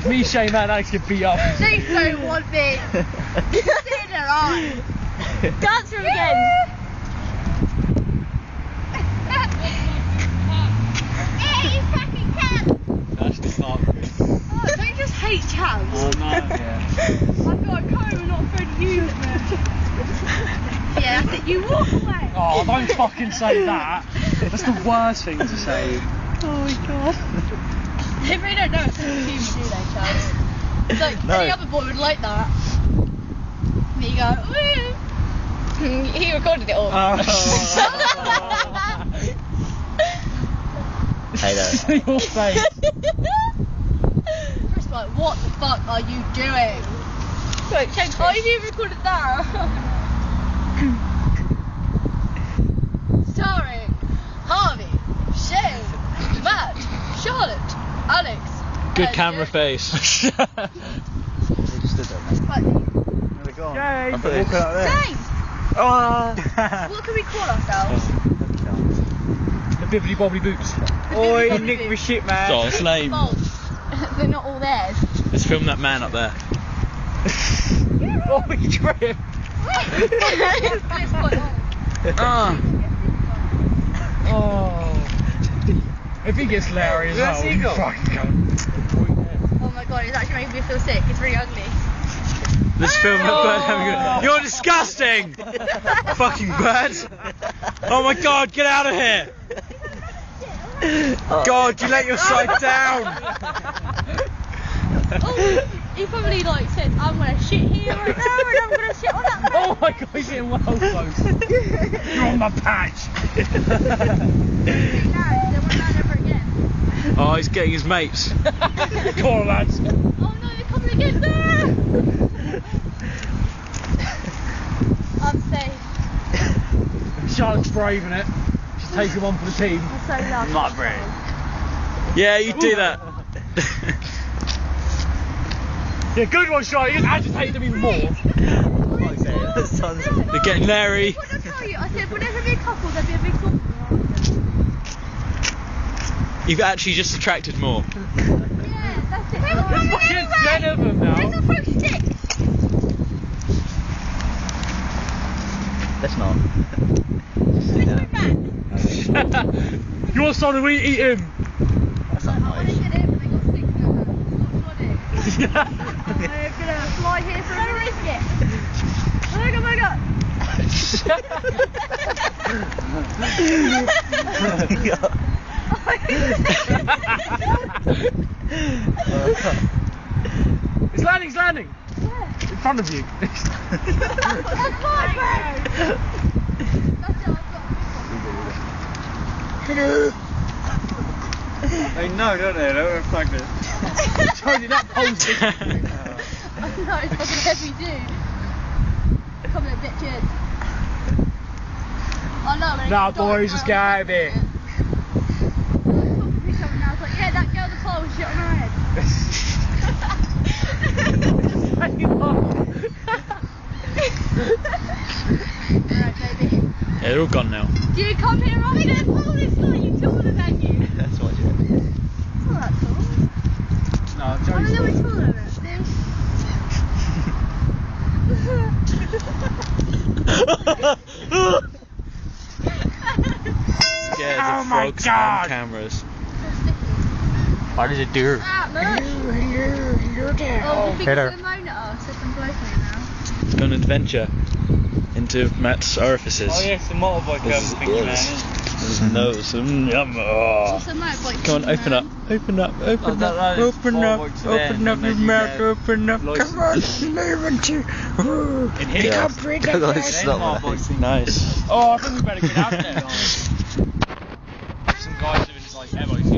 Me, Shane, man, Alex get beat up. They don't want me. See in their eyes. Dance for him again. Hey, fucking Chav. That's just not. Oh, don't you just hate Chav? Oh no. Yeah. I've got a comb and not afraid to use it. Yeah, that's it. You walk away. Oh, don't fucking say that. That's the worst thing to say. Oh my god. They really don't know it's human, do they, Chav? It's like No. any other boy would like that. And you go, woo. He recorded it all. Hey there. Your face. Chris, like, what the fuck are you doing? Wait, check. Oh, you recorded that. Starring Harvey, Shane, Matt, Charlotte, Alex. Good and camera Jay. face. They just stood there, mate. Right, Where they gone? Yay. I thought they were walking out there. James, what can we call ourselves? The bibbly bobbly boots. Oi, Nick my shit, man. Oh, it's lame. False. They're not all theirs. Let's film that man up there. Oh, you trip. It's quite long. Oh. If he gets Larry as well, you fucking cunt. Oh my god, it's actually making me feel sick. It's really ugly. Let's film that bird having a... You're disgusting! Fucking bird! Oh my god, get out of here! God, you let your side down! Oh, he probably like said, I'm gonna shit here right now and I'm gonna shit on that patch. Oh my god, he's getting well close. You're on my patch. Never again. Oh, he's getting his mates. Come on, lads. Oh no, they're coming again. Ah! I'm safe. Charlotte's braving it. She's taking one for the team. I'm so lucky. Not brave. Yeah, you do that. Yeah, good one, Charlotte. You just agitated him even more. You're getting Larry. What did I tell you? I said, when there's a big couple, there'd be a big couple. You've actually just attracted more. Yeah, that's it. We're There's fucking 10 of them now. There's a first stick. Let's not. Let's go back. You want something, we eat him. That's not I want to nice. get in, but they got sticks in their hand. Not funny. I'm gonna fly here for a biscuit. Oh my god, oh my god. It's landing, it's landing. Yeah. In front of you. That's my bird. That's it, I've got They know, don't they? They don't practice. Tony, that pose. I know, it's fucking heavy dude. Come here, bitches. I know, when Nah, it's dark boys, let's now, go I'm over here. coming now, it's like, yeah, that girl with the pole shit on her head. Alright, baby. Yeah, they're all gone now. Do you come here often? Oh, this guy, you taller than you. That's what you do. It's not that tall. No, I'm a Joey's little bit taller than it. Scared Oh of my frogs God. and cameras. What did it do? Ah, merch. Oh, the big Hello. moan at us if I'm broken now. Go on an adventure into Matt's orifices. Oh yes, the motorbike thingy man. His nose. Yum. Oh. What's a motorbike? Come on, thingy, open up. man? Open up. Open Oh, up. that is Open up. forward to there, Open up and your then you mouth. get Open up. license. Come on. Leave it. In here. Yeah. Go on, it's Them not motorbike nice. thingy. Nice. Oh, I think we better get out there. Some guys doing like MOT.